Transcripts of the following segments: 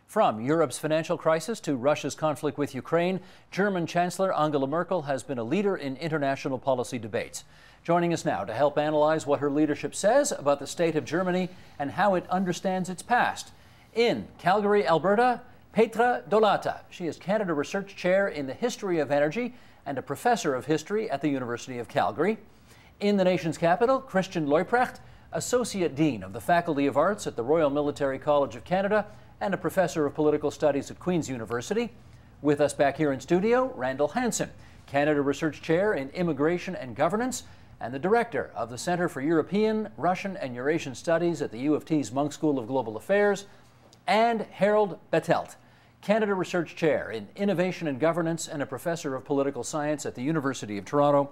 From Europe's financial crisis to Russia's conflict with Ukraine, German Chancellor Angela Merkel has been a leader in international policy debates. Joining us now to help analyze what her leadership says about the state of Germany and how it understands its past. In Calgary, Alberta, Petra Dolata. She is Canada Research Chair in the History of Energy and a professor of history at the University of Calgary. In the nation's capital, Christian Leuprecht, Associate Dean of the Faculty of Arts at the Royal Military College of Canada and a professor of political studies at Queen's University. With us back here in studio, Randall Hansen, Canada Research Chair in Immigration and Governance and the Director of the Center for European, Russian and Eurasian Studies at the U of T's Munk School of Global Affairs, and Harold Bettelt, Canada Research Chair in Innovation and Governance and a professor of political science at the University of Toronto.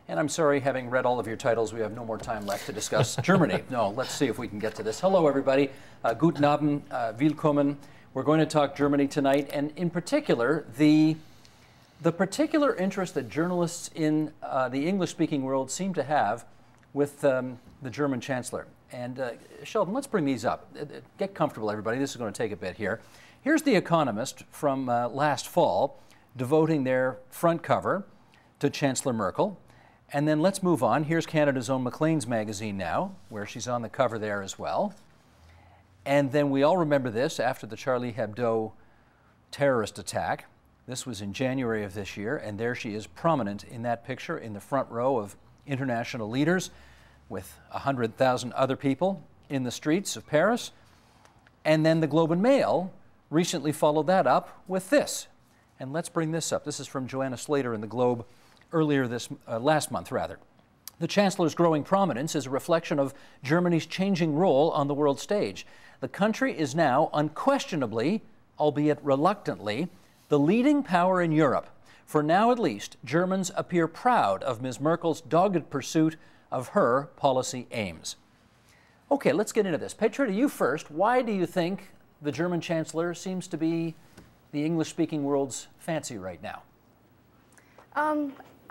And I'm sorry, having read all of your titles, we have no more time left to discuss Germany. No, let's see if we can get to this. Hello, everybody. Guten Abend, willkommen. We're going to talk Germany tonight, and in particular, the particular interest that journalists in the English-speaking world seem to have with the German Chancellor. And Sheldon, let's bring these up. Get comfortable, everybody. This is going to take a bit here. Here's The Economist from last fall, devoting their front cover to Chancellor Merkel. And then let's move on. Here's Canada's own Maclean's magazine now, where she's on the cover there as well. And then we all remember this after the Charlie Hebdo terrorist attack. This was in January of this year, and there she is prominent in that picture in the front row of international leaders with 100,000 other people in the streets of Paris. And then the Globe and Mail recently followed that up with this. And let's bring this up. This is from Joanna Slater in the Globe earlier last month, rather. The Chancellor's growing prominence is a reflection of Germany's changing role on the world stage. The country is now unquestionably, albeit reluctantly, the leading power in Europe. For now, at least, Germans appear proud of Ms. Merkel's dogged pursuit of her policy aims. Okay, let's get into this. Petra, to you first. Why do you think the German Chancellor seems to be the English-speaking world's fancy right now?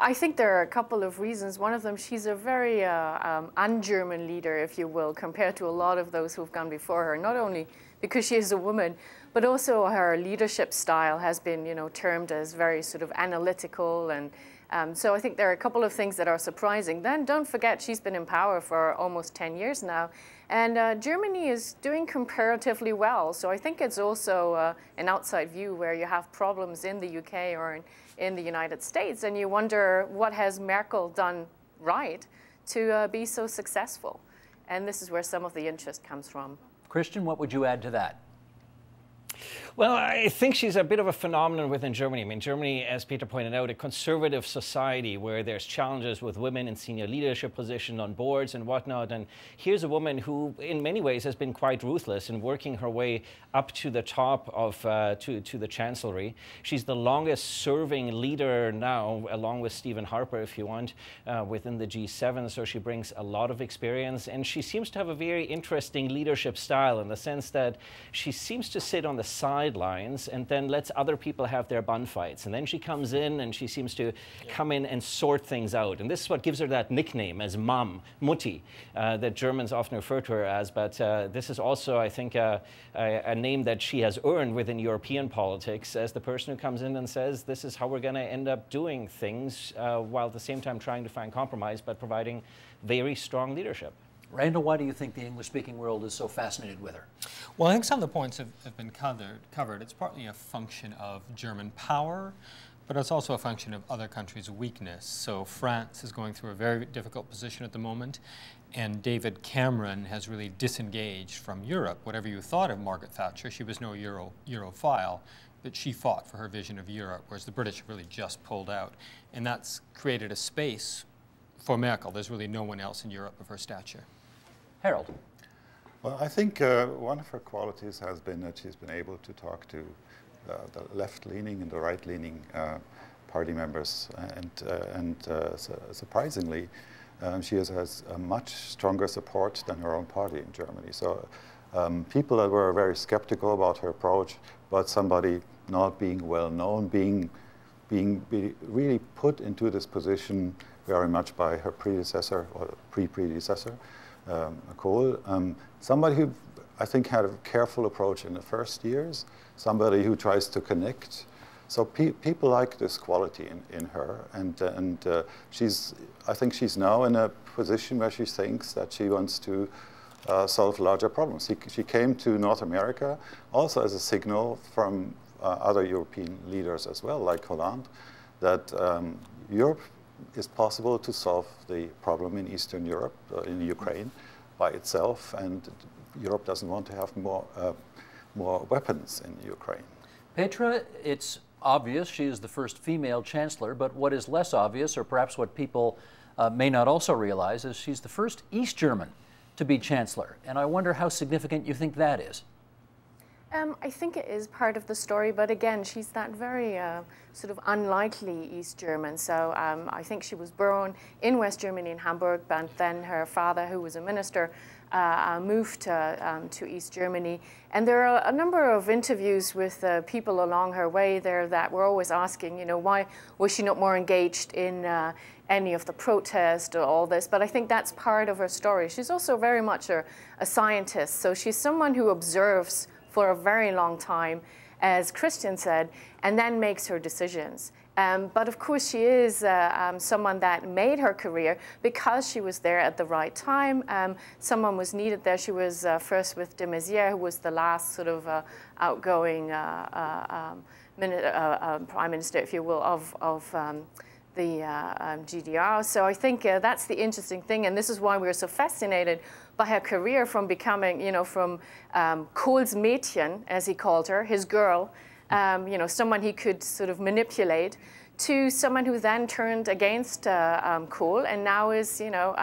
I think there are a couple of reasons. One of them, she's a very un-German leader, if you will, compared to a lot of those who've gone before her, not only because she is a woman, but also her leadership style has been, termed as very sort of analytical. And so I think there are a couple of things that are surprising. Then don't forget, she's been in power for almost 10 years now. And Germany is doing comparatively well. So I think it's also an outside view where you have problems in the UK or in the United States, and you wonder what has Merkel done right to be so successful. And this is where some of the interest comes from. Christian, what would you add to that? Well, I think she's a bit of a phenomenon within Germany. I mean, Germany, as Peter pointed out, a conservative society where there's challenges with women in senior leadership positions on boards and whatnot. And here's a woman who, in many ways, has been quite ruthless in working her way up to the top of to the chancellery. She's the longest-serving leader now, along with Stephen Harper, if you want, within the G7. So she brings a lot of experience, and she seems to have a very interesting leadership style in the sense that she seems to sit on the sidelines and then lets other people have their bun fights. And then she comes in and she seems to come in and sort things out. And this is what gives her that nickname as Mom, Mutti, that Germans often refer to her as. But this is also, I think, a name that she has earned within European politics as the person who comes in and says, this is how we're going to end up doing things, while at the same time trying to find compromise, but providing very strong leadership. Randall, why do you think the English-speaking world is so fascinated with her? Well, I think some of the points have been covered. It's partly a function of German power, but it's also a function of other countries' weakness. So France is going through a very difficult position at the moment, and David Cameron has really disengaged from Europe. Whatever you thought of Margaret Thatcher, she was no Europhile, but she fought for her vision of Europe, whereas the British really just pulled out. And that's created a space for Merkel. There's really no one else in Europe of her stature. Harold. Well, I think one of her qualities has been that she's been able to talk to the left-leaning and the right-leaning party members, and surprisingly, she has a much stronger support than her own party in Germany. So people that were very skeptical about her approach, but somebody not being well known, being really put into this position very much by her predecessor or pre-predecessor, Kohl, somebody who I think, had a careful approach in the first years, somebody who tries to connect. So people like this quality in her, and I think she's now in a position where she thinks that she wants to solve larger problems. She came to North America also as a signal from other European leaders as well, like Hollande, that Europe is possible to solve the problem in Eastern Europe, in Ukraine, by itself, and Europe doesn't want to have more weapons in Ukraine. Petra, it's obvious she is the first female chancellor, but what is less obvious, or perhaps what people may not also realize, is she's the first East German to be chancellor. And I wonder how significant you think that is. I think it is part of the story, but again, she's that very sort of unlikely East German. So I think she was born in West Germany in Hamburg, but then her father, who was a minister, moved to East Germany. And there are a number of interviews with people along her way there that were always asking, you know, why was she not more engaged in any of the protest or all this? But I think that's part of her story. She's also very much a scientist. So she's someone who observes for a very long time, as Christian said, and then makes her decisions. But of course, she is someone that made her career because she was there at the right time. Someone was needed there. She was first with de Maizière, who was the last sort of outgoing prime minister, if you will, of the GDR. So I think that's the interesting thing, and this is why we're so fascinated by her career, from becoming, you know, from Kohl's Mädchen, as he called her, his girl, you know, someone he could sort of manipulate, to someone who then turned against Kohl and now is, you know,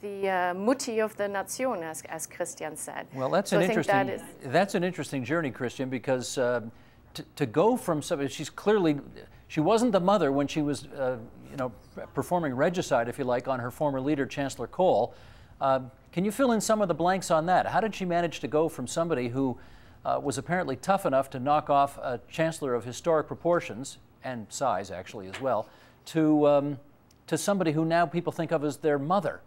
the Mutti of the Nation, as Christian said. Well, that's an interesting journey, Christian, because to go from somebody, she wasn't the mother when she was, you know, performing regicide, if you like, on her former leader, Chancellor Kohl. Can you fill in some of the blanks on that? How did she manage to go from somebody who was apparently tough enough to knock off a chancellor of historic proportions, and size actually as well, to somebody who now people think of as their mother?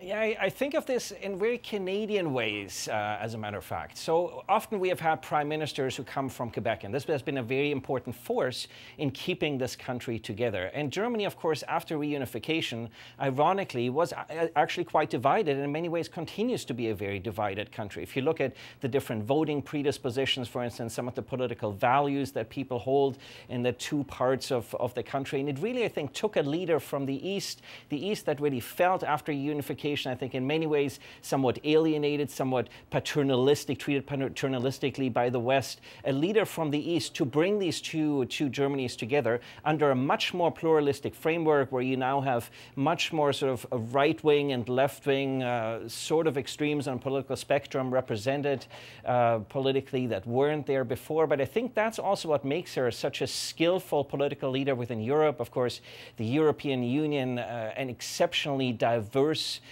Yeah, I think of this in very Canadian ways, as a matter of fact. So often we have had prime ministers who come from Quebec, and this has been a very important force in keeping this country together. And Germany, of course, after reunification, ironically, was actually quite divided, and in many ways continues to be a very divided country. If you look at the different voting predispositions, for instance, some of the political values that people hold in the two parts of the country, and it really, I think, took a leader from the East that really felt after reunification, I think in many ways somewhat alienated, somewhat paternalistic, treated paternalistically by the West, a leader from the East to bring these two Germanys together under a much more pluralistic framework, where you now have much more sort of a right-wing and left-wing sort of extremes on political spectrum represented politically that weren't there before. But I think that's also what makes her such a skillful political leader within Europe. Of course, the European Union, an exceptionally diverse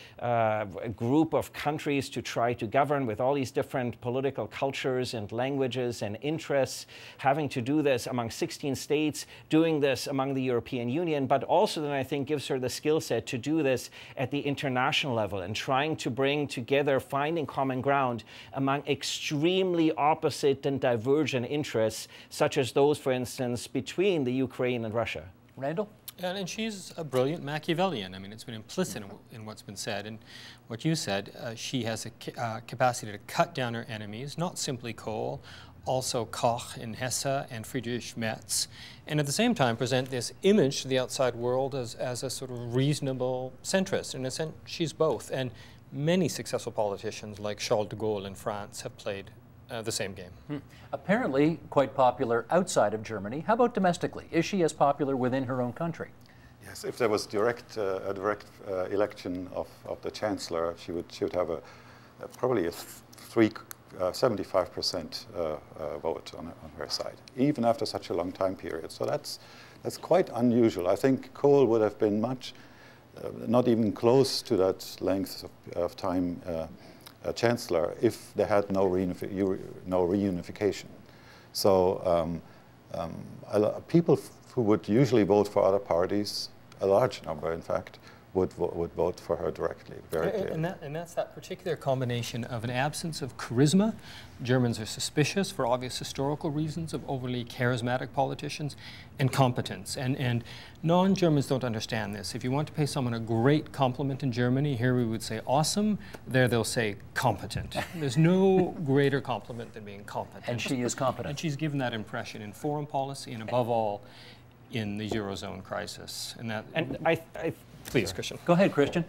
group of countries to try to govern, with all these different political cultures and languages and interests, having to do this among 16 states, doing this among the European Union, but also then I think gives her the skill set to do this at the international level and trying to bring together, finding common ground among extremely opposite and divergent interests, such as those, for instance, between the Ukraine and Russia. Randall? And she's a brilliant Machiavellian. I mean, it's been implicit in what's been said. And what you said, she has a capacity to cut down her enemies, not simply Kohl, also Koch in Hesse and Friedrich Merz, and at the same time present this image to the outside world as a sort of reasonable centrist. In a sense, she's both. And many successful politicians like Charles de Gaulle in France have played the same game. Apparently quite popular outside of Germany. How about domestically? Is she as popular within her own country? Yes, if there was a direct election of the chancellor, she would have probably a 75% vote on her side, even after such a long time period. So that's quite unusual. I think Kohl would have been much, not even close to that length of time chancellor if they had no reunification. So people who would usually vote for other parties, a large number in fact, would vote for her directly, very clearly. And that's that particular combination of an absence of charisma. Germans are suspicious, for obvious historical reasons, of overly charismatic politicians, and competence. And non-Germans don't understand this. If you want to pay someone a great compliment in Germany, here we would say awesome. There they'll say competent. There's no greater compliment than being competent. And she is competent. And she's given that impression in foreign policy and above all in the Eurozone crisis. And please, Christian. Go ahead, Christian.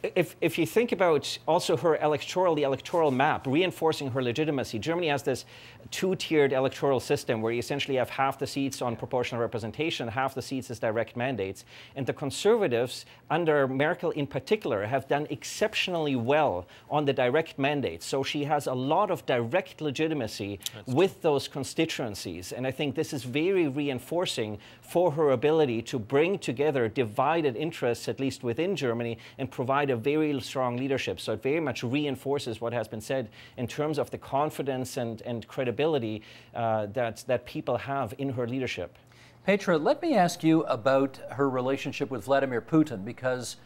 If you think about also the electoral map, reinforcing her legitimacy, Germany has this two-tiered electoral system where you essentially have half the seats on proportional representation, half the seats as direct mandates. And the Conservatives, under Merkel in particular, have done exceptionally well on the direct mandates. So she has a lot of direct legitimacy with those constituencies. And I think this is very reinforcing for her ability to bring together divided interests, at least within Germany, and provide a very strong leadership. So it very much reinforces what has been said in terms of the confidence and credibility that people have in her leadership. Petra, let me ask you about her relationship with Vladimir Putin, because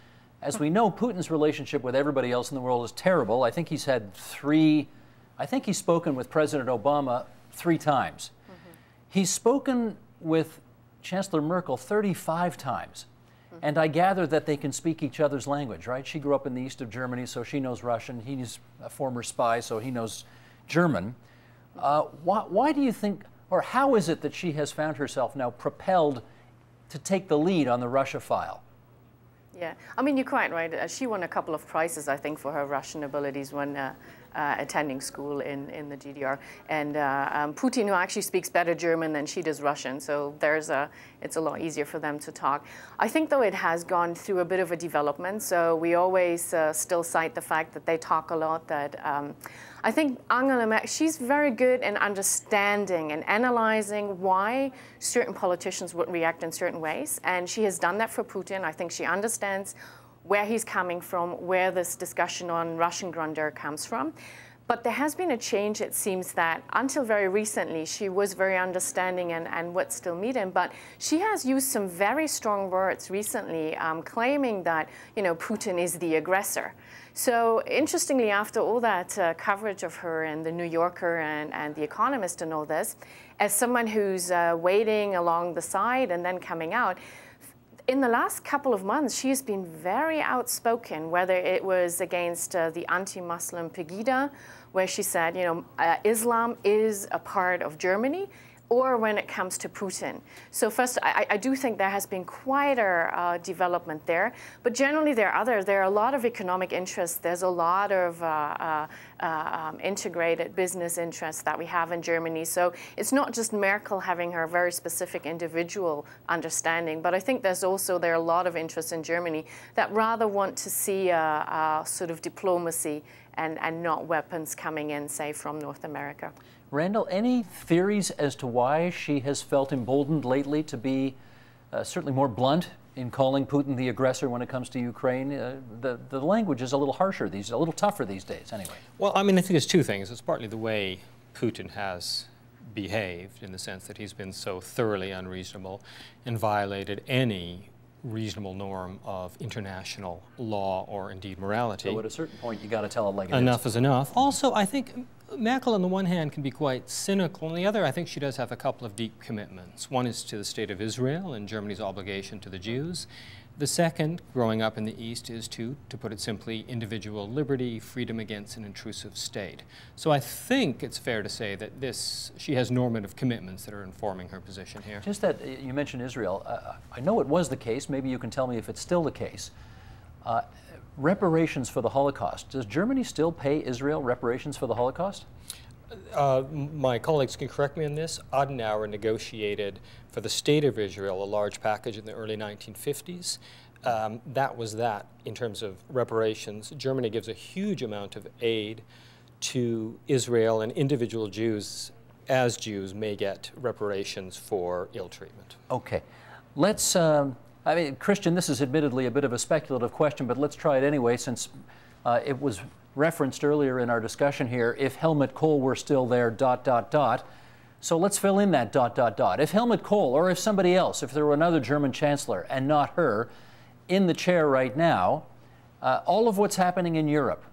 as we know, Putin's relationship with everybody else in the world is terrible. I think he's spoken with President Obama 3 times. He's spoken with Chancellor Merkel 35 times. And I gather that they can speak each other's language, right? She grew up in the east of Germany, so she knows Russian. He's a former spy, so he knows German. Why do you think, or how is it that she has found herself now propelled to take the lead on the Russia file? Yeah, I mean, you're quite right. She won a couple of prizes, I think, for her Russian abilities when attending school in the GDR. And Putin, who actually speaks better German than she does Russian, so it's a lot easier for them to talk. I think, though, it has gone through a bit of a development. So we always still cite the fact that they talk a lot, that I think Angela Merkel, she's very good in understanding and analyzing why certain politicians would react in certain ways. And she has done that for Putin. I think she understands where he's coming from, where this discussion on Russian grandeur comes from. But there has been a change, it seems, that until very recently, she was very understanding and would still meet him. But she has used some very strong words recently, claiming that, Putin is the aggressor. So interestingly, after all that coverage of her in The New Yorker and The Economist and all this, as someone who's waiting along the side and then coming out, in the last couple of months, she has been very outspoken, whether it was against the anti-Muslim Pegida, where she said, Islam is a part of Germany, or when it comes to Putin. So first, I do think there has been quite a development there. But generally, there are a lot of economic interests. There's a lot of integrated business interests that we have in Germany. So it's not just Merkel having her very specific individual understanding, but I think there are a lot of interests in Germany that rather want to see a sort of diplomacy and not weapons coming in, say, from North America. Randall, any theories as to why she has felt emboldened lately to be certainly more blunt in calling Putin the aggressor when it comes to Ukraine? The language is a little harsher, a little tougher these days, anyway. Well, I mean, I think it's 2 things. It's partly the way Putin has behaved, in the sense that he's been so thoroughly unreasonable and violated any reasonable norm of international law or indeed morality. So at a certain point, you got to tell it like it is. Enough is enough. Also, I think Merkel, on the one hand, can be quite cynical. On the other, I think she does have a couple of deep commitments. One is to the state of Israel and Germany's obligation to the Jews. The second, growing up in the East, is to put it simply, individual liberty, freedom against an intrusive state. So I think it's fair to say that she has normative commitments that are informing her position here. Just that you mentioned Israel. I know it was the case. Maybe you can tell me if it's still the case. Reparations for the Holocaust. Does Germany still pay Israel reparations for the Holocaust? My colleagues can correct me on this. Adenauer negotiated for the state of Israel a large package in the early 1950s. That was that in terms of reparations. Germany gives a huge amount of aid to Israel, and individual Jews, as Jews, may get reparations for ill treatment. Okay. Let's I mean, Christian, this is admittedly a bit of a speculative question, but let's try it anyway, since it was referenced earlier in our discussion here. If Helmut Kohl were still there, ... So let's fill in that ... If Helmut Kohl, or if somebody else, if there were another German chancellor and not her, in the chair right now, all of what's happening in Europe,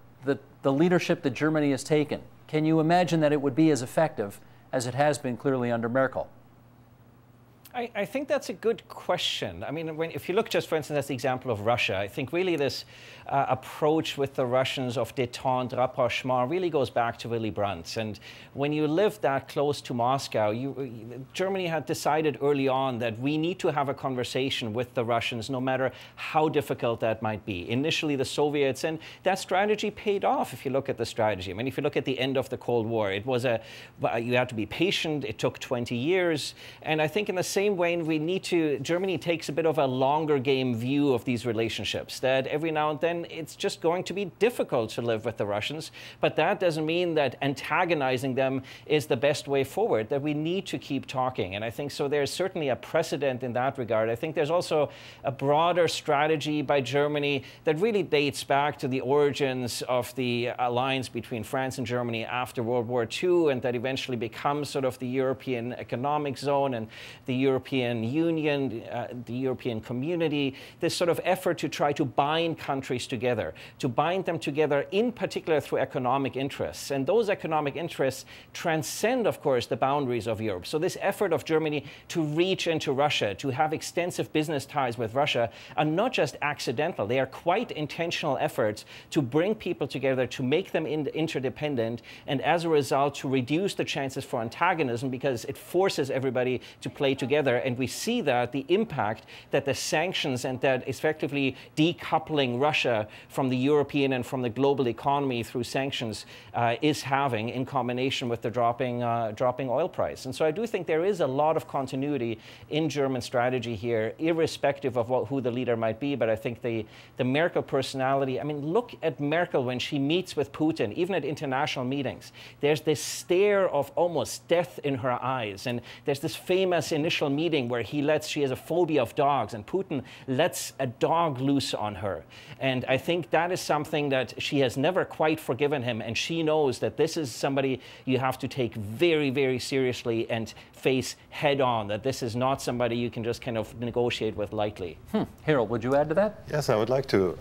the leadership that Germany has taken, can you imagine that it would be as effective as it has been clearly under Merkel? I think that's a good question. I mean, if you look just, for instance, at the example of Russia, I think really this approach with the Russians of détente, rapprochement really goes back to Willy Brandt. And when you live that close to Moscow, Germany had decided early on that we need to have a conversation with the Russians, no matter how difficult that might be. Initially, the Soviets, and that strategy paid off if you look at the strategy. I mean, if you look at the end of the Cold War, it was you had to be patient. It took 20 years. And I think in the same way, Germany takes a bit of a longer game view of these relationships, that every now and then it's just going to be difficult to live with the Russians, but that doesn't mean that antagonizing them is the best way forward, that we need to keep talking. And I think so there's certainly a precedent in that regard. I think there's also a broader strategy by Germany that really dates back to the origins of the alliance between France and Germany after World War II, and that eventually becomes sort of the European Economic Zone and the European Union, the European Community, this sort of effort to try to bind countries together, to bind them together in particular through economic interests. And those economic interests transcend, of course, the boundaries of Europe. So this effort of Germany to reach into Russia, to have extensive business ties with Russia, are not just accidental. They are quite intentional efforts to bring people together, to make them interdependent, and as a result, to reduce the chances for antagonism, because it forces everybody to play together. And we see that the impact that the sanctions and that effectively decoupling Russia from the European and from the global economy through sanctions is having, in combination with the dropping oil price. And so I do think there is a lot of continuity in German strategy here, irrespective of who the leader might be. But I think the Merkel personality, I mean, look at Merkel when she meets with Putin, even at international meetings. There's this stare of almost death in her eyes. And there's this famous initial meeting where she has a phobia of dogs, and Putin lets a dog loose on her. And I think that is something that she has never quite forgiven him, and she knows that this is somebody you have to take very, very seriously and face head on, that this is not somebody you can just kind of negotiate with lightly. Harold, would you add to that? Yes, I would like to.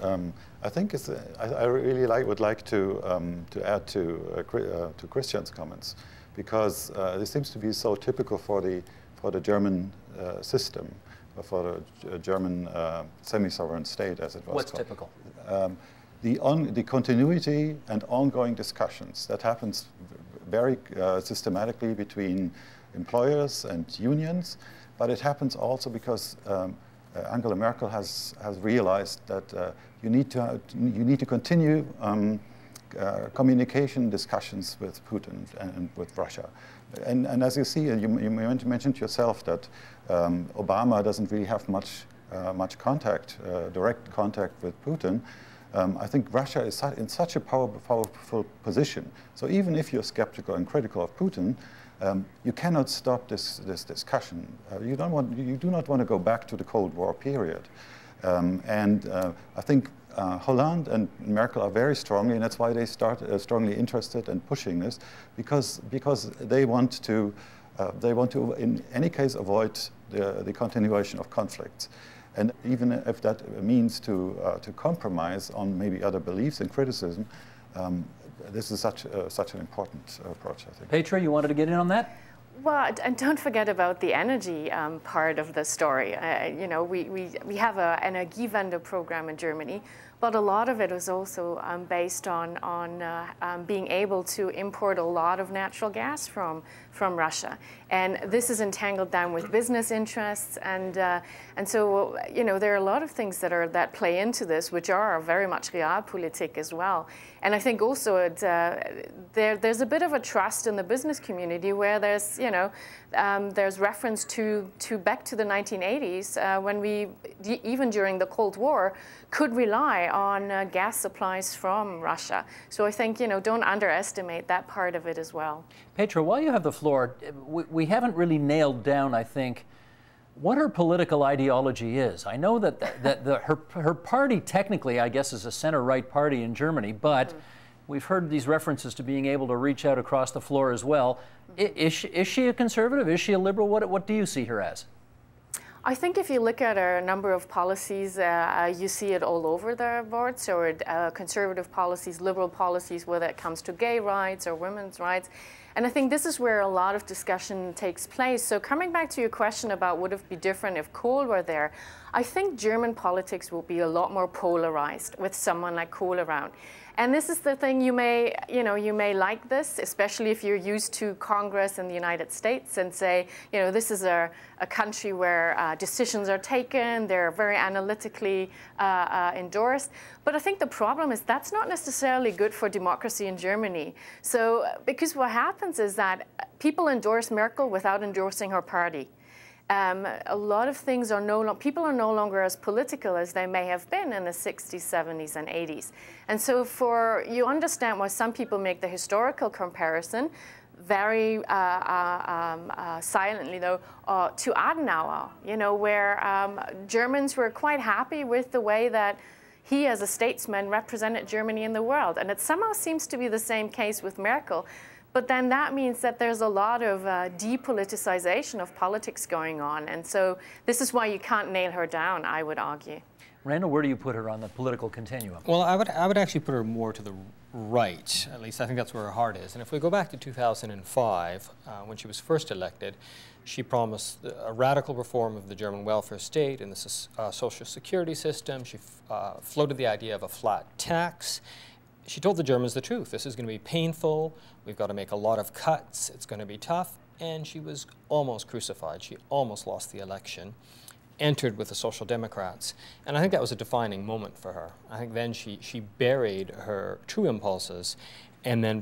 I think I really would like to add to Christian's comments, because this seems to be so typical for the German system, for the German semi-sovereign state, as it was What's called. typical? The continuity and ongoing discussions that happens very systematically between employers and unions, but it happens also because Angela Merkel has realized that you need to continue communication discussions with Putin and with Russia. And as you see, you mentioned yourself that Obama doesn't really have much contact, direct contact with Putin. I think Russia is in such a powerful position. So even if you're skeptical and critical of Putin, you cannot stop this discussion. You do not want to go back to the Cold War period. I think Hollande and Merkel are very strongly, and that's why they start strongly interested in pushing this, because they want to in any case avoid the continuation of conflicts. And even if that means to compromise on maybe other beliefs and criticism, this is such an important approach, I think. Petra, you wanted to get in on that? Well, and don't forget about the energy part of the story. You know, we have an Energiewende program in Germany, but a lot of it is also based on being able to import a lot of natural gas from Russia, and this is entangled down with business interests, and so you know there are a lot of things that play into this, which are very much realpolitik as well. And I think also there's a bit of a trust in the business community where there's there's reference to back to the 1980s when we even during the Cold War could rely on gas supplies from Russia. So I think don't underestimate that part of it as well. Petra, while you have the floor, we haven't really nailed down, I think, what her political ideology is. I know that her party technically, I guess, is a center-right party in Germany, but we've heard these references to being able to reach out across the floor as well. Is she a conservative? Is she a liberal? What do you see her as? I think if you look at a number of policies, you see it all over the board. So conservative policies, liberal policies, whether it comes to gay rights or women's rights. And I think this is where a lot of discussion takes place. So coming back to your question about would it be different if Kohl were there, I think German politics will be a lot more polarized with someone like Kohl around. And this is the thing, you may like this, especially if you're used to Congress in the United States and say, this is a country where decisions are taken, they're very analytically endorsed. But I think the problem is that's not necessarily good for democracy in Germany. So, because what happens is that people endorse Merkel without endorsing her party. A lot of things are people are no longer as political as they may have been in the 60s, 70s, and 80s. And so you understand why some people make the historical comparison very silently, though, to Adenauer, where Germans were quite happy with the way that he, as a statesman, represented Germany in the world. And it somehow seems to be the same case with Merkel. But then that means that there's a lot of depoliticization of politics going on. And so this is why you can't nail her down, I would argue. Randall, where do you put her on the political continuum? Well, I would actually put her more to the right. At least I think that's where her heart is. And if we go back to 2005, when she was first elected, she promised a radical reform of the German welfare state and the social security system. She floated the idea of a flat tax. She told the Germans the truth. This is going to be painful. We've got to make a lot of cuts. It's going to be tough. And she was almost crucified. She almost lost the election, entered with the Social Democrats. And I think that was a defining moment for her. I think then she buried her true impulses and then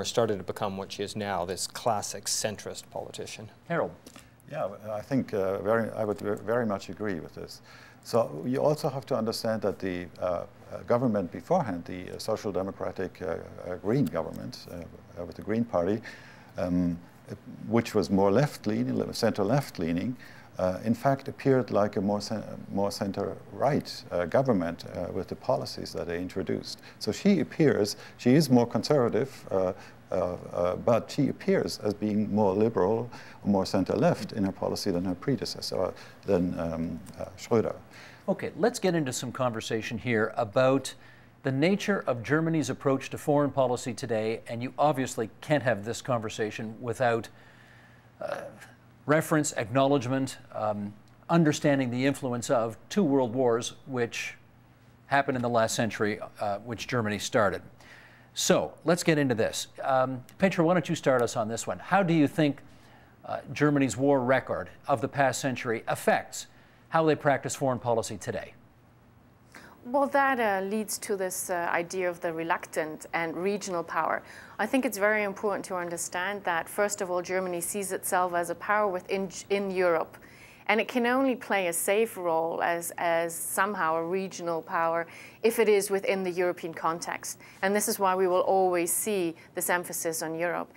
started to become what she is now, this classic centrist politician. Harold. Yeah, I think I would very much agree with this. So you also have to understand that the government beforehand, the Social Democratic Green government with the Green Party, which was more left-leaning, center-left leaning, in fact appeared like a more center-right government with the policies that they introduced. So she is more conservative, but she appears as being more liberal, more center-left in her policy than her predecessor, than Schröder. Okay, let's get into some conversation here about the nature of Germany's approach to foreign policy today, and you obviously can't have this conversation without reference, acknowledgement, understanding the influence of two world wars which happened in the last century, which Germany started. So let's get into this. Petra, why don't you start us on this one? How do you think Germany's war record of the past century affects how they practice foreign policy today? Well, that leads to this idea of the reluctant and regional power. I think it's very important to understand that, first of all, Germany sees itself as a power within Europe. And it can only play a safe role as somehow a regional power if it is within the European context. And this is why we will always see this emphasis on Europe.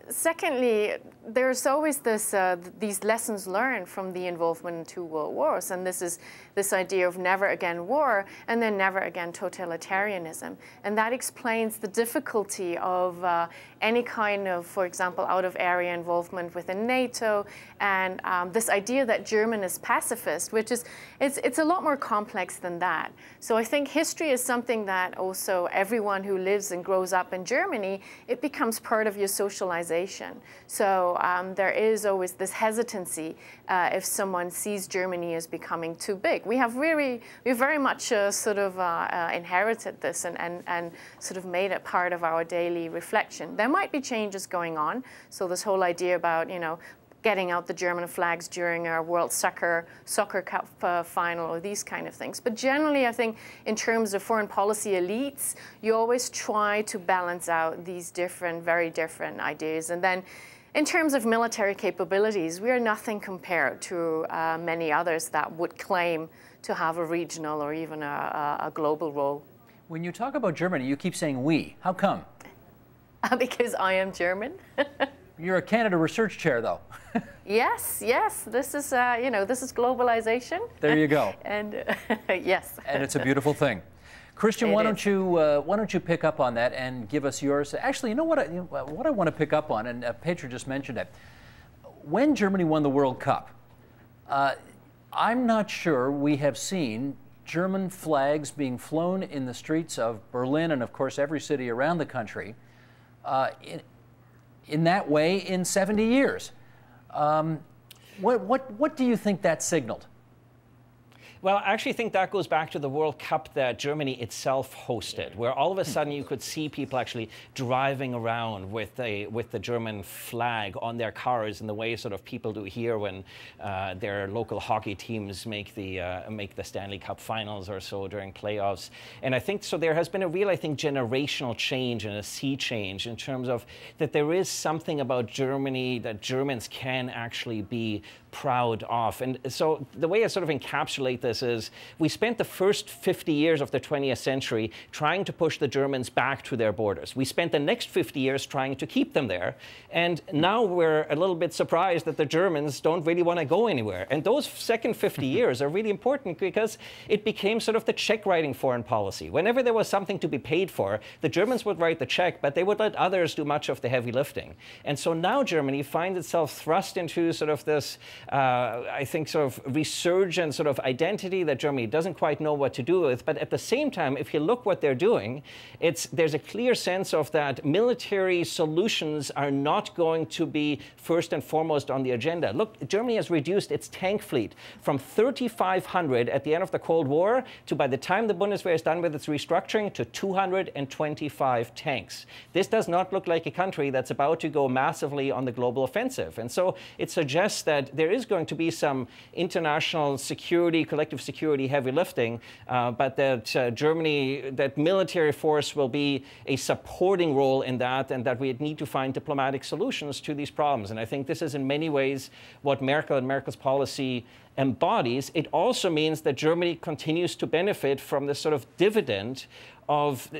Secondly, there's always these lessons learned from the involvement in two world wars, and this is this idea of never again war and then never again totalitarianism. And that explains the difficulty of any kind of, for example, out-of-area involvement within NATO, and this idea that German is pacifist, which is, it's a lot more complex than that. So I think history is something that also everyone who lives and grows up in Germany, it becomes part of your socialization. So there is always this hesitancy if someone sees Germany as becoming too big. We very much sort of inherited this and sort of made it part of our daily reflection. There might be changes going on. So this whole idea about, getting out the German flags during our World Soccer Cup final, or these kind of things. But generally, I think in terms of foreign policy elites, you always try to balance out these very different ideas. And then in terms of military capabilities, we are nothing compared to many others that would claim to have a regional or even a global role. When you talk about Germany, you keep saying we. How come? Because I am German. You're a Canada Research Chair, though. Yes. This is, this is globalization. There you go. And yes. And it's a beautiful thing. Christian, why don't you pick up on that and give us yours? Actually, you know what I want to pick up on, and Petra just mentioned it. When Germany won the World Cup, I'm not sure we have seen German flags being flown in the streets of Berlin and, of course, every city around the country in that way in 70 years. What do you think that signaled? Well, I actually think that goes back to the World Cup that Germany itself hosted, where all of a sudden you could see people actually driving around with the German flag on their cars in the way sort of people do here when their local hockey teams make the Stanley Cup finals or so during playoffs. And I think so there has been a real, I think, generational change and a sea change in terms of that there is something about Germany that Germans can actually be proud of. And so the way I sort of encapsulate this is we spent the first 50 years of the 20th century trying to push the Germans back to their borders. We spent the next 50 years trying to keep them there. And now we're a little bit surprised that the Germans don't really want to go anywhere. And those second 50 years are really important because it became sort of the check-writing foreign policy. Whenever there was something to be paid for, the Germans would write the check, but they would let others do much of the heavy lifting. And so now Germany finds itself thrust into sort of this I think sort of resurgent sort of identity that Germany doesn't quite know what to do with. But at the same time, if you look what they're doing, there's a clear sense of that military solutions are not going to be first and foremost on the agenda. Look, Germany has reduced its tank fleet from 3,500 at the end of the Cold War to, by the time the Bundeswehr is done with its restructuring, to 225 tanks. This does not look like a country that's about to go massively on the global offensive. And so it suggests that there is going to be some international security, collective security heavy lifting, but that Germany, that military force will be a supporting role in that, and that we need to find diplomatic solutions to these problems. And I think this is in many ways what Merkel and Merkel's policy embodies. It also means that Germany continues to benefit from this sort of dividend of,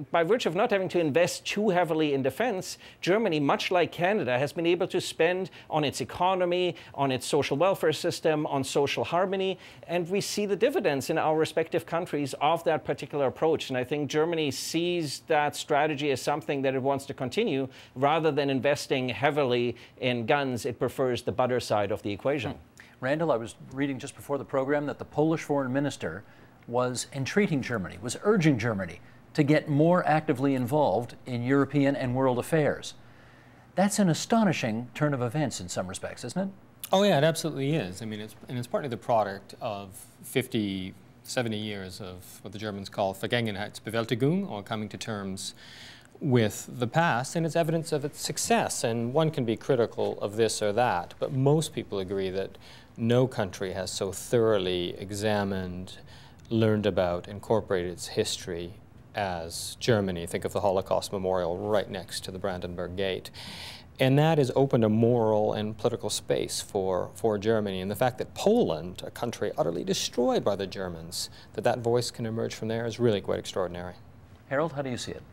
by virtue of not having to invest too heavily in defense, Germany, much like Canada, has been able to spend on its economy, on its social welfare system, on social harmony, and we see the dividends in our respective countries of that particular approach. And I think Germany sees that strategy as something that it wants to continue. Rather than investing heavily in guns, it prefers the butter side of the equation. Randall, I was reading just before the program that the Polish foreign minister was entreating Germany, was urging Germany to get more actively involved in European and world affairs. That's an astonishing turn of events in some respects, isn't it? Oh yeah, it absolutely is. I mean, it's partly the product of 50, 70 years of what the Germans call Vergangenheitsbewältigung, or coming to terms with the past, and it's evidence of its success. And one can be critical of this or that, but most people agree that no country has so thoroughly examined, learned about, incorporated its history as Germany. Think of the Holocaust Memorial right next to the Brandenburg Gate. And that has opened a moral and political space for Germany. And the fact that Poland, a country utterly destroyed by the Germans, that voice can emerge from there is really quite extraordinary. Harold, how do you see it?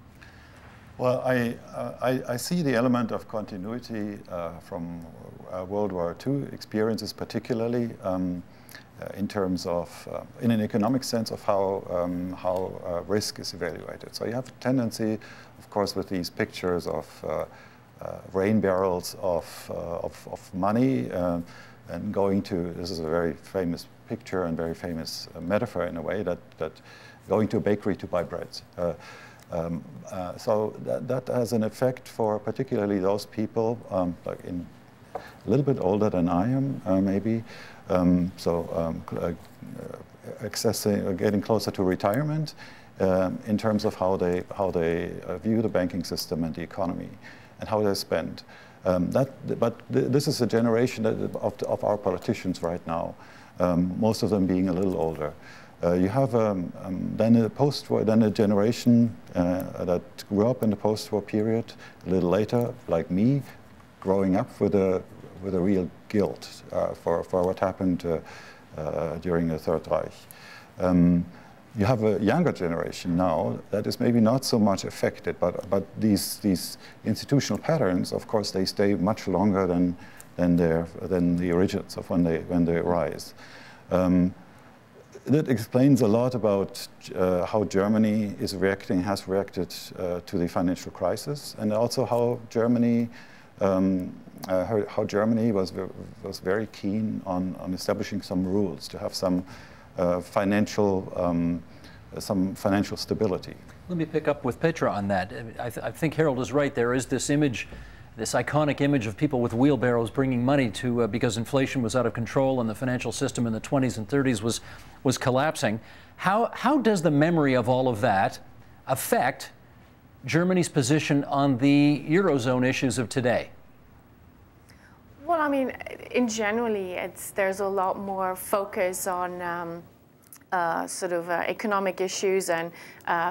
Well, I see the element of continuity from World War II experiences, particularly in terms of, in an economic sense, of how risk is evaluated. So you have a tendency, of course, with these pictures of rain barrels of money and going to, this is a very famous picture and very famous metaphor in a way, that going to a bakery to buy bread. So that has an effect for particularly those people like a little bit older than I am, maybe. Accessing, getting closer to retirement in terms of how they view the banking system and the economy and how they spend. This is a generation of our politicians right now, most of them being a little older. You have then a generation that grew up in the post-war period, a little later, like me, growing up with a real guilt for what happened during the Third Reich. You have a younger generation now that is maybe not so much affected, but these institutional patterns, of course, they stay much longer than the origins of when they arise. That explains a lot about how Germany has reacted to the financial crisis, and also how Germany how Germany was very keen on establishing some rules to have some financial stability. Let me pick up with Petra on that. I think Harold is right. There is this image, this iconic image of people with wheelbarrows bringing money to because inflation was out of control and the financial system in the 20s and 30s was collapsing. How does the memory of all of that affect Germany's position on the Eurozone issues of today? Well, I mean, in generally, there's a lot more focus on economic issues and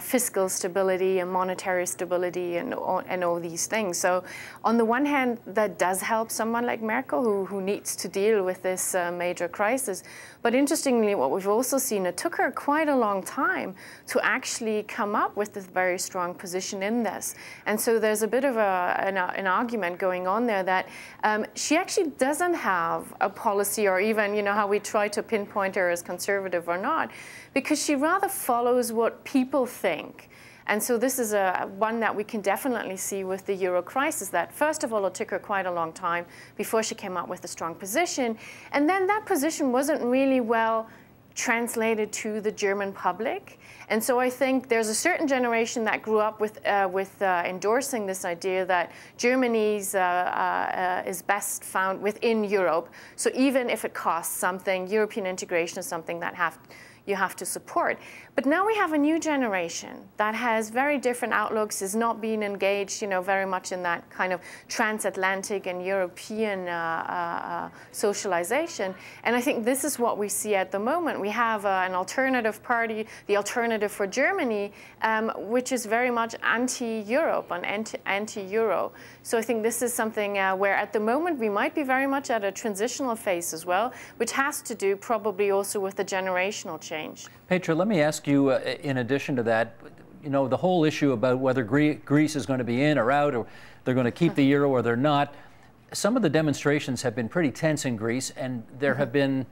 fiscal stability and monetary stability and all these things. So on the one hand, that does help someone like Merkel who needs to deal with this major crisis. But interestingly, what we've also seen, it took her quite a long time to actually come up with this very strong position in this. And so there's a bit of an argument going on there that she actually doesn't have a policy, or even, you know, how we try to pinpoint her as conservative or not, because she rather follows what people think. And so this is one that we can definitely see with the Euro crisis, that first of all, it took her quite a long time before she came up with a strong position. And then that position wasn't really well translated to the German public. And so I think there's a certain generation that grew up with endorsing this idea that Germany's is best found within Europe. So even if it costs something, European integration is something that you have to support. But now we have a new generation that has very different outlooks, is not being engaged, you know, very much in that kind of transatlantic and European socialization. And I think this is what we see at the moment. We have an alternative party, the Alternative for Germany, which is very much anti-Europe and anti-Euro. So I think this is something where at the moment we might be very much at a transitional phase as well, which has to do probably also with the generational change. Petra, let me ask you, in addition to that, you know, the whole issue about whether Greece is going to be in or out, or they're going to keep the euro or they're not. Some of the demonstrations have been pretty tense in Greece, and there have been,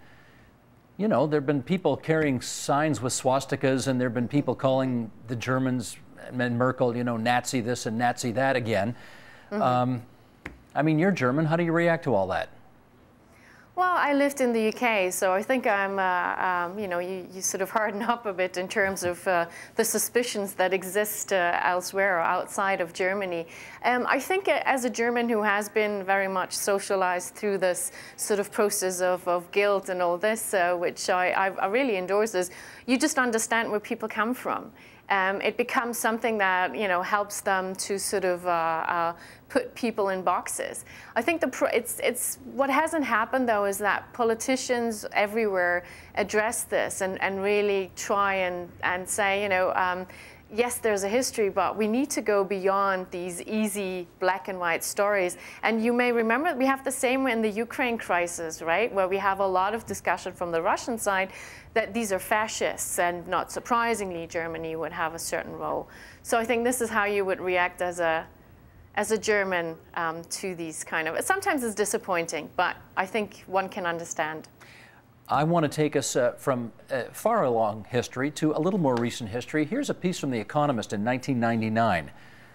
you know, there have been people carrying signs with swastikas, and there have been people calling the Germans and Merkel, you know, Nazi this and Nazi that again. I mean, you're German. How do you react to all that? Well, I lived in the UK, so I think I'm, you know, you sort of harden up a bit in terms of the suspicions that exist elsewhere or outside of Germany. I think as a German who has been very much socialized through this sort of process of guilt and all this, which I really endorse, is you just understand where people come from. It becomes something that, you know, helps them to sort of put people in boxes. I think it's what hasn't happened, though, is that politicians everywhere address this and really try and say, you know, yes, there's a history, but we need to go beyond these easy black and white stories. And you may remember we have the same in the Ukraine crisis, right, where we have a lot of discussion from the Russian side that these are fascists, and not surprisingly, Germany would have a certain role. So I think this is how you would react as a German to these kind of, sometimes it's disappointing, but I think one can understand. I want to take us from far along history to a little more recent history. Here's a piece from The Economist in 1999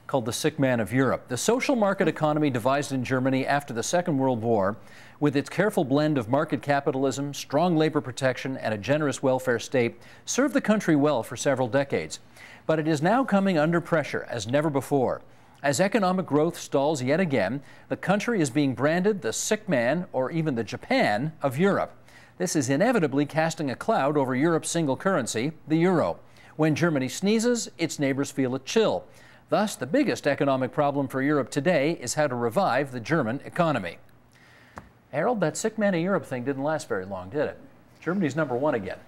called The Sick Man of Europe. The social market economy devised in Germany after the Second World War, with its careful blend of market capitalism, strong labor protection, and a generous welfare state, served the country well for several decades. But it is now coming under pressure as never before. As economic growth stalls yet again, the country is being branded the sick man, or even the Japan, of Europe. This is inevitably casting a cloud over Europe's single currency, the euro. When Germany sneezes, its neighbors feel a chill. Thus, the biggest economic problem for Europe today is how to revive the German economy. Harold, that sick man of Europe thing didn't last very long, did it? Germany's #1 again.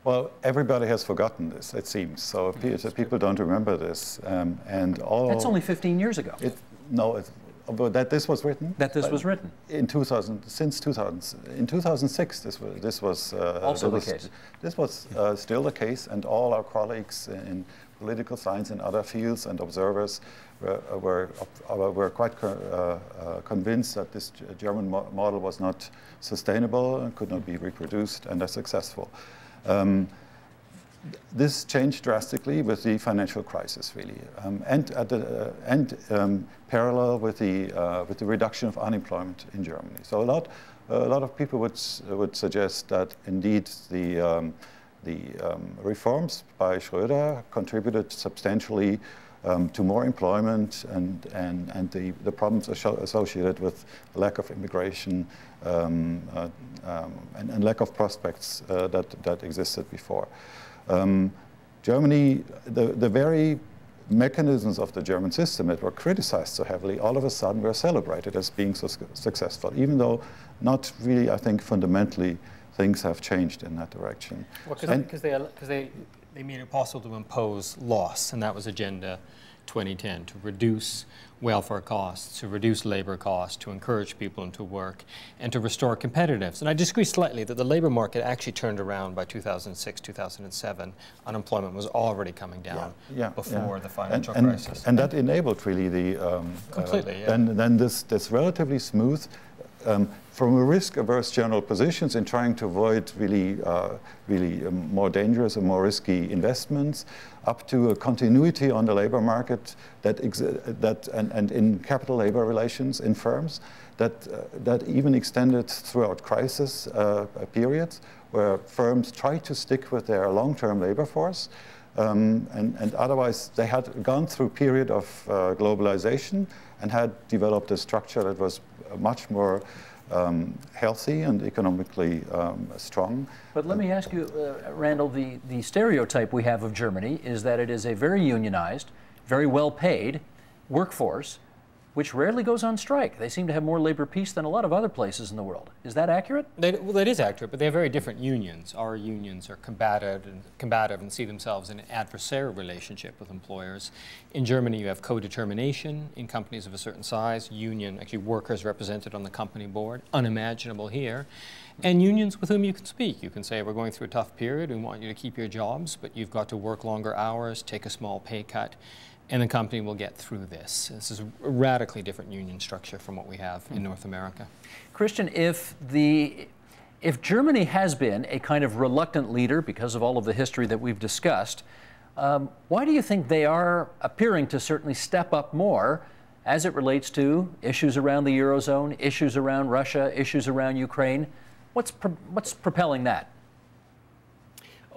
Well, everybody has forgotten this, it seems. So people don't remember this. That's only 15 years ago. That this was written? That this was written. In 2000, since 2000. In 2006, this was also the case. This was still the case, and all our colleagues in political science and other fields and observers were quite convinced that this German model was not sustainable and could not be reproduced and as successful. this changed drastically with the financial crisis, really, and parallel with the reduction of unemployment in Germany. So a lot of people would suggest that indeed the reforms by Schröder contributed substantially to more employment and the problems associated with lack of immigration and lack of prospects that existed before. Germany, the very mechanisms of the German system that were criticized so heavily, all of a sudden were celebrated as being so successful, even though not really, I think, fundamentally things have changed in that direction. Well, because they made it possible to impose loss, and that was Agenda 2010, to reduce welfare costs, to reduce labor costs, to encourage people into work, and to restore competitiveness. And I disagree slightly that the labor market actually turned around by 2006, 2007. Unemployment was already coming down before the financial crisis. And that enabled really the completely. Then this relatively smooth. From a risk-averse general positions in trying to avoid really more dangerous and more risky investments, up to a continuity on the labor market and in capital labor relations in firms that even extended throughout crisis periods where firms tried to stick with their long-term labor force. And otherwise, they had gone through a period of globalization and had developed a structure that was much more healthy and economically strong. But let me ask you, Randall, the stereotype we have of Germany is that it is a very unionized, very well-paid workforce, which rarely goes on strike. They seem to have more labor peace than a lot of other places in the world. Is that accurate? Well, that is accurate, but they have very different unions. Our unions are combative and see themselves in an adversarial relationship with employers. In Germany, you have co-determination in companies of a certain size, actually workers represented on the company board, unimaginable here. And unions with whom you can speak. You can say, we're going through a tough period, we want you to keep your jobs, but you've got to work longer hours, take a small pay cut, and the company will get through this. This is a radically different union structure from what we have in North America. Christian, if Germany has been a kind of reluctant leader because of all of the history that we've discussed, why do you think they are appearing to certainly step up more as it relates to issues around the Eurozone, issues around Russia, issues around Ukraine? What's propelling that?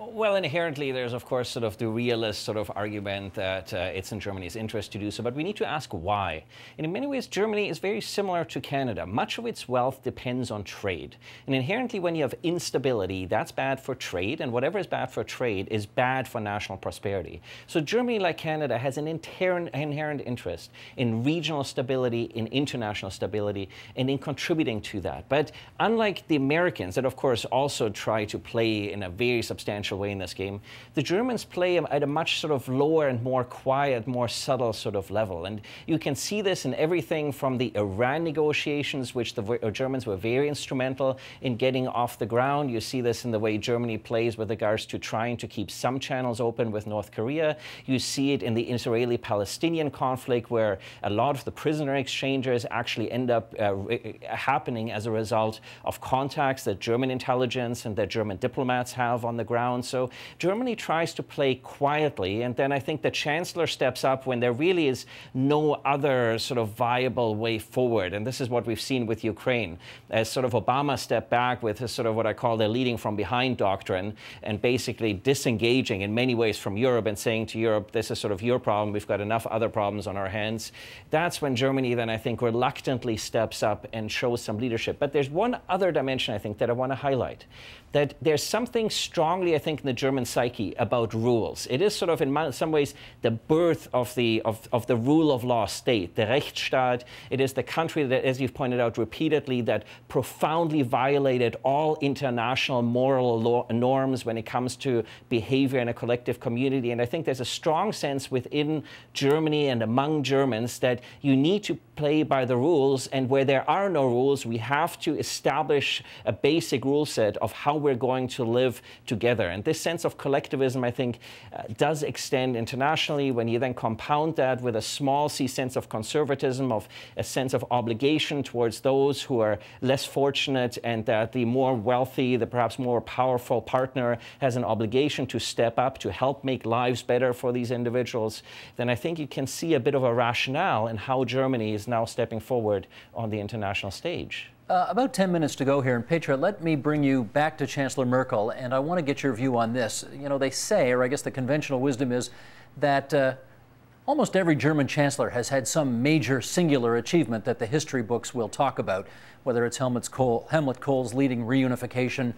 Well, inherently, there's, of course, sort of the realist sort of argument that it's in Germany's interest to do so, but we need to ask why. And in many ways, Germany is very similar to Canada. Much of its wealth depends on trade. And inherently, when you have instability, that's bad for trade, and whatever is bad for trade is bad for national prosperity. So Germany, like Canada, has an inherent interest in regional stability, in international stability, and in contributing to that. But unlike the Americans, that, of course, also try to play in a very substantial way in this game, the Germans play at a much sort of lower and more quiet, more subtle sort of level. And you can see this in everything from the Iran negotiations, which the Germans were very instrumental in getting off the ground. You see this in the way Germany plays with regards to trying to keep some channels open with North Korea. You see it in the Israeli-Palestinian conflict, where a lot of the prisoner exchanges actually end up happening as a result of contacts that German intelligence and that German diplomats have on the ground. So Germany tries to play quietly, and then I think the Chancellor steps up when there really is no other sort of viable way forward. And this is what we've seen with Ukraine, as sort of Obama stepped back with his sort of what I call the leading from behind doctrine, and basically disengaging in many ways from Europe and saying to Europe, this is sort of your problem, we've got enough other problems on our hands. That's when Germany then, I think, reluctantly steps up and shows some leadership. But there's one other dimension, I think, that I want to highlight. That there's something strongly, I think, in the German psyche about rules. It is sort of, in some ways, the birth of the rule of law state, the Rechtsstaat. It is the country that, as you've pointed out repeatedly, that profoundly violated all international moral norms when it comes to behavior in a collective community. And I think there's a strong sense within Germany and among Germans that you need to play by the rules, and where there are no rules, we have to establish a basic rule set of how we're going to live together. And this sense of collectivism, I think, does extend internationally. When you then compound that with a small c sense of conservatism, of a sense of obligation towards those who are less fortunate, and that the more wealthy, the perhaps more powerful partner has an obligation to step up to help make lives better for these individuals, then I think you can see a bit of a rationale in how Germany is now stepping forward on the international stage. About 10 minutes to go here, and Petra, let me bring you back to Chancellor Merkel, and I want to get your view on this. You know, they say, or I guess the conventional wisdom is, that almost every German chancellor has had some major singular achievement that the history books will talk about, whether it's Helmut Kohl's leading reunification,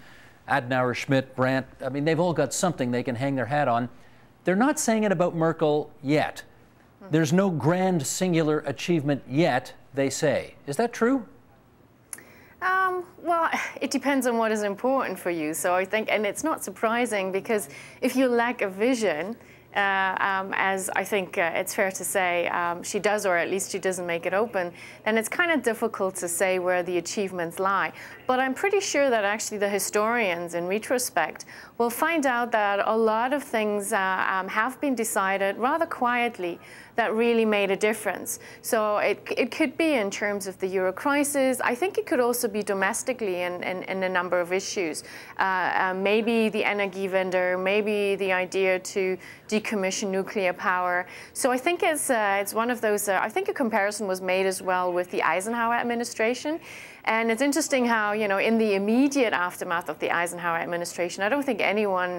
Adenauer, Schmidt, Brandt. I mean, they've all got something they can hang their hat on. They're not saying it about Merkel yet. There's no grand singular achievement yet, they say. Is that true? Well, it depends on what is important for you. So I think, and it's not surprising, because if you lack a vision, as I think it's fair to say she does, or at least she doesn't make it open, then it's kind of difficult to say where the achievements lie. But I'm pretty sure that actually the historians, in retrospect, will find out that a lot of things have been decided rather quietly that really made a difference. So it could be in terms of the Euro crisis. I think it could also be domestically in a number of issues. Maybe the Energiewende, maybe the idea to decommission nuclear power. So I think it's one of those, I think a comparison was made as well with the Eisenhower administration. And it's interesting how, you know, in the immediate aftermath of the Eisenhower administration, I don't think anyone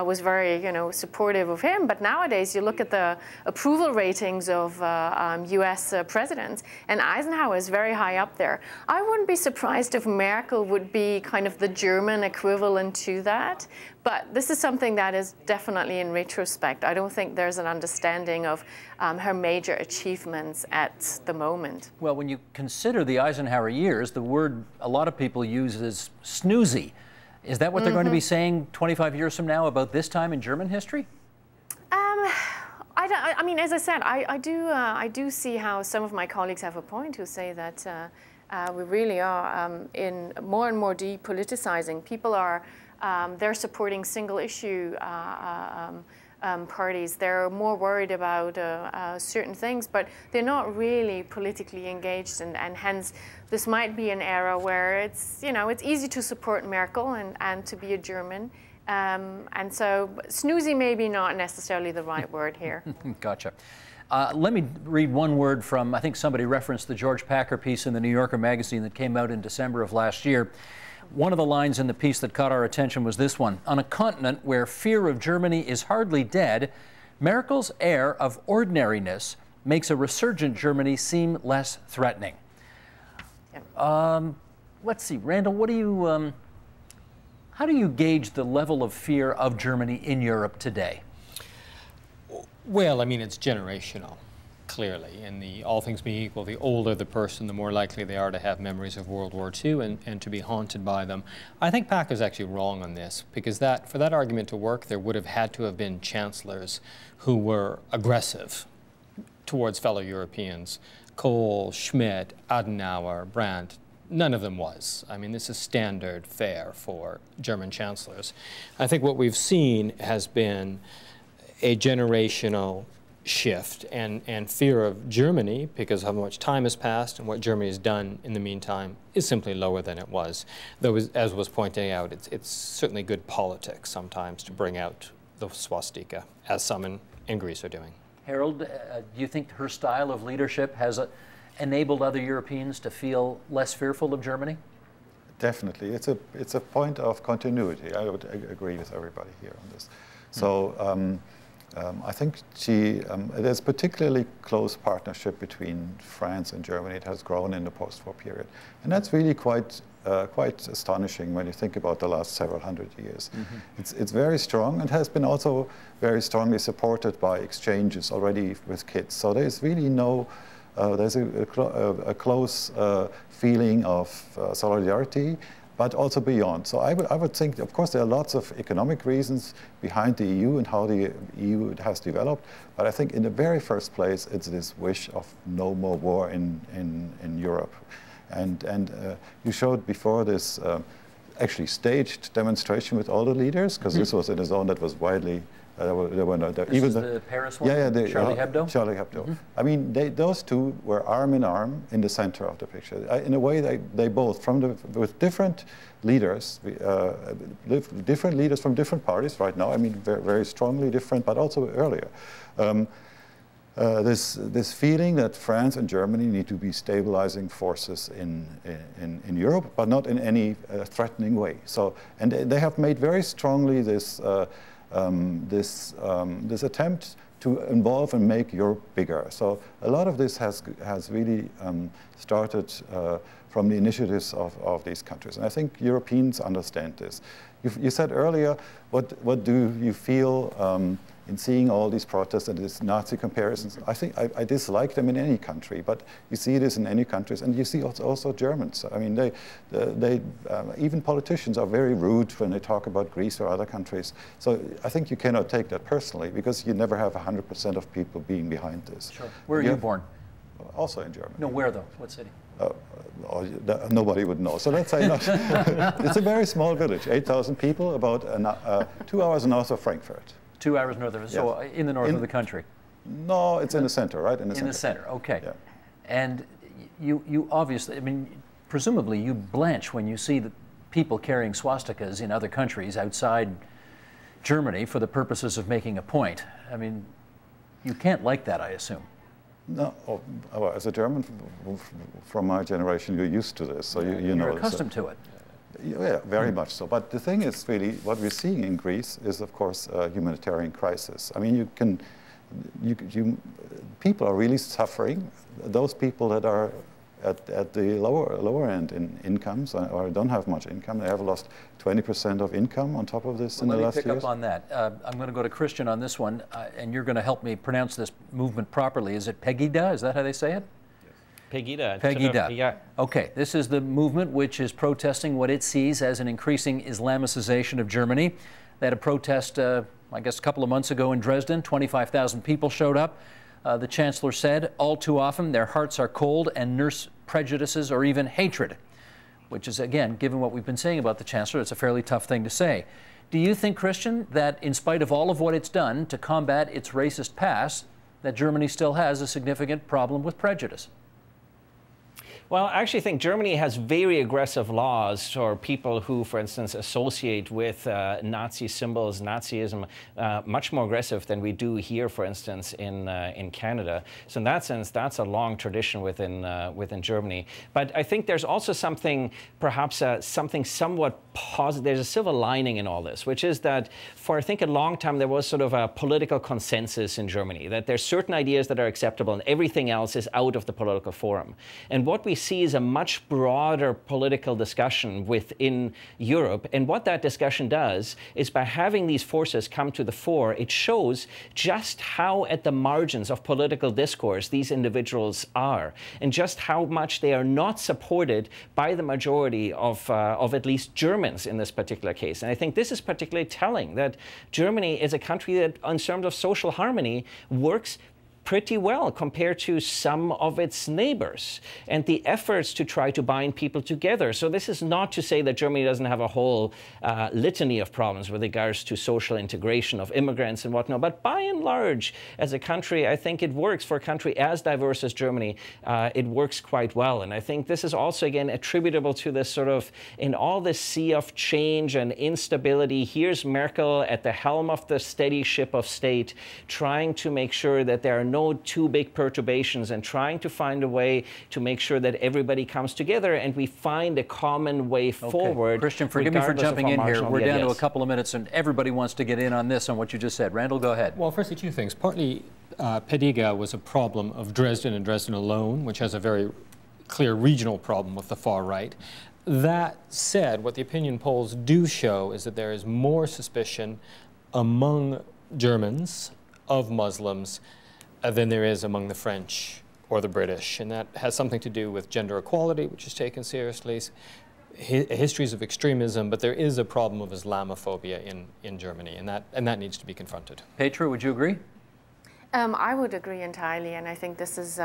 was very, you know, supportive of him. But nowadays, you look at the approval ratings of US presidents, and Eisenhower is very high up there. I wouldn't be surprised if Merkel would be kind of the German equivalent to that. But this is something that is definitely in retrospect. I don't think there's an understanding of her major achievements at the moment. Well, when you consider the Eisenhower years, the word a lot of people use is snoozy. Is that what they're going to be saying 25 years from now about this time in German history? I mean, as I said, I do see how some of my colleagues have a point who say that we really are in more and more depoliticizing. People are they're supporting single issue parties. They're more worried about certain things, but they're not really politically engaged, and hence this might be an era where it's, you know, it's easy to support Merkel and to be a German. And so snoozy may be not necessarily the right word here. Gotcha. Let me read one word from, I think somebody referenced the George Packer piece in the New Yorker magazine that came out in December of last year. One of the lines in the piece that caught our attention was this one: on a continent where fear of Germany is hardly dead, Merkel's air of ordinariness makes a resurgent Germany seem less threatening. Let's see, Randall, what do you, how do you gauge the level of fear of Germany in Europe today? Well, I mean, it's generational, clearly. And all things being equal, the older the person, the more likely they are to have memories of World War II and to be haunted by them. I think Packer's actually wrong on this, because for that argument to work, there would have had to have been chancellors who were aggressive towards fellow Europeans. Kohl, Schmidt, Adenauer, Brandt. None of them was. I mean, this is standard fare for German chancellors. I think what we've seen has been a generational shift and fear of Germany, because of how much time has passed and what Germany has done in the meantime, is simply lower than it was. Though, as was pointing out, it's certainly good politics sometimes to bring out the swastika, as some in Greece are doing. Harold, do you think her style of leadership has enabled other Europeans to feel less fearful of Germany? Definitely. It's a point of continuity. I would agree with everybody here on this. So I think there's particularly close partnership between France and Germany. It has grown in the post-war period. And that's really quite astonishing when you think about the last several hundred years. It's very strong and has been also very strongly supported by exchanges already with kids. So there's really no, there's a close feeling of solidarity, but also beyond. So I would think, of course, there are lots of economic reasons behind the EU and how the EU has developed, but I think in the very first place, it's this wish of no more war in Europe. And you showed before this actually staged demonstration with all the leaders, because this was in a zone that was widely even the Paris one? Yeah, Charlie Hebdo? Charlie Hebdo. I mean, those two were arm in arm in the center of the picture. In a way, they both, with different leaders, different leaders from different parties right now, I mean, very, very strongly different, but also earlier. This feeling that France and Germany need to be stabilizing forces in Europe, but not in any threatening way. So, and they have made very strongly this this attempt to involve and make Europe bigger. So a lot of this has really started from the initiatives of these countries. And I think Europeans understand this. You said earlier, what do you feel in seeing all these protests and these Nazi comparisons? I think I dislike them in any country, but you see this in any countries, and you see also Germans. I mean, even politicians are very rude when they talk about Greece or other countries. So I think you cannot take that personally, because you never have 100% of people being behind this. Sure. Where are you born? Also in Germany. No, where though? What city? Nobody would know. So let's say not. It's a very small village, 8,000 people, about 2 hours north of Frankfurt. 2 hours north of it, so in the north of the country? No, it's in the center, right? In the center, okay. Yeah. And you obviously, I mean, presumably you blanch when you see the people carrying swastikas in other countries outside Germany for the purposes of making a point. I mean, you can't like that, I assume. No, well, as a German from my generation, you're used to this, so you know. You're accustomed to it. Yeah, very much so. But the thing is, really, what we're seeing in Greece is, of course, a humanitarian crisis. I mean, people are really suffering. Those people that are at the lower end in incomes or don't have much income, they have lost 20% of income on top of this in the last years. Let me pick up on that. I'm going to go to Christian on this one, and you're going to help me pronounce this movement properly. Is it Pegida? Is that how they say it? Pegida. Pegida. Yeah. Okay, this is the movement which is protesting what it sees as an increasing Islamicization of Germany. They had a protest, I guess, a couple of months ago in Dresden. 25,000 people showed up. The Chancellor said, all too often their hearts are cold and nurse prejudices or even hatred, which is, again, given what we've been saying about the Chancellor, it's a fairly tough thing to say. Do you think, Christian, that in spite of all of what it's done to combat its racist past, that Germany still has a significant problem with prejudice? Well, I actually think Germany has very aggressive laws for people who, for instance, associate with Nazi symbols, Nazism, much more aggressive than we do here, for instance, in Canada. So in that sense, that's a long tradition within Germany. But I think there's also something, perhaps something somewhat positive. There's a silver lining in all this, which is that for, I think, a long time, there was sort of a political consensus in Germany that there's certain ideas that are acceptable and everything else is out of the political forum. And what we see is a much broader political discussion within Europe. And what that discussion does is, by having these forces come to the fore, it shows just how at the margins of political discourse these individuals are, and just how much they are not supported by the majority of at least Germans in this particular case. And I think this is particularly telling, that Germany is a country that, in terms of social harmony, works pretty well compared to some of its neighbors, and the efforts to try to bind people together. So this is not to say that Germany doesn't have a whole litany of problems with regards to social integration of immigrants and whatnot, but by and large, as a country, I think it works. For a country as diverse as Germany, it works quite well. And I think this is also, again, attributable to this sort of, in all this sea of change and instability, here's Merkel at the helm of the steady ship of state, trying to make sure that there are no too big perturbations, and trying to find a way to make sure that everybody comes together and we find a common way forward. Christian, forgive me for jumping in here. We're down to a couple of minutes and everybody wants to get in on this, on what you just said. Randall, go ahead. Well, firstly, two things. Partly, Pediga was a problem of Dresden and Dresden alone, which has a very clear regional problem with the far right. That said, what the opinion polls do show is that there is more suspicion among Germans of Muslims than there is among the French or the British. And that has something to do with gender equality, which is taken seriously, histories of extremism, but there is a problem of Islamophobia in Germany, and that needs to be confronted. Petra, would you agree? I would agree entirely, and I think this is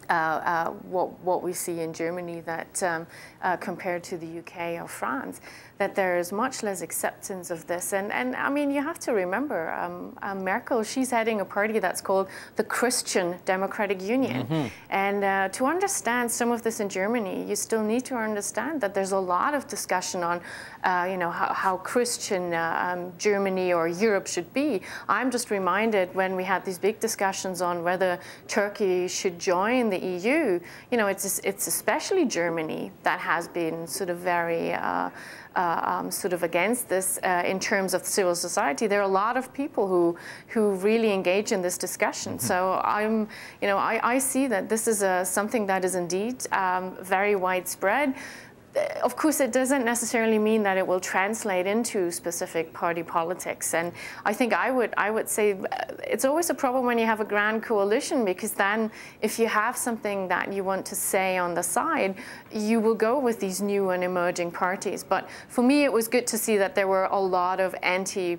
what we see in Germany, that compared to the UK or France, that there is much less acceptance of this. And I mean, you have to remember, Merkel, she's heading a party that's called the Christian Democratic Union. Mm-hmm. And to understand some of this in Germany, you still need to understand that there's a lot of discussion on, you know, how Christian Germany or Europe should be. I'm just reminded when we had these big discussions on whether Turkey should join the EU, you know, it's especially Germany that has been sort of very sort of against this in terms of civil society. There are a lot of people who really engage in this discussion. Mm-hmm. So I see that this is something that is indeed very widespread. Of course, it doesn't necessarily mean that it will translate into specific party politics. And I think I would say it's always a problem when you have a grand coalition, because then if you have something that you want to say on the side, you will go with these new and emerging parties. But for me, it was good to see that there were a lot of anti-Pegida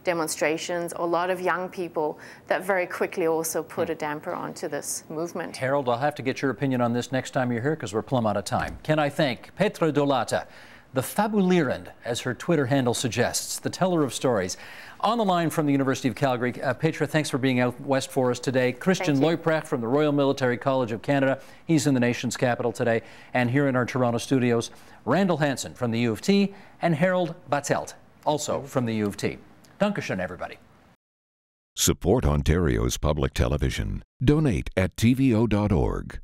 demonstrations, a lot of young people that very quickly also put a damper onto this movement. Harold, I'll have to get your opinion on this next time you're here, because we're plumb out of time. Can I thank Petra Dolata, the fabulierend, as her Twitter handle suggests, the teller of stories. On the line from the University of Calgary, Petra, thanks for being out west for us today. Christian Leuprecht from the Royal Military College of Canada, he's in the nation's capital today. And here in our Toronto studios, Randall Hansen from the U of T and Harold Batzelt, also from the U of T. Dankeschön, everybody. Support Ontario's public television. Donate at tvo.org.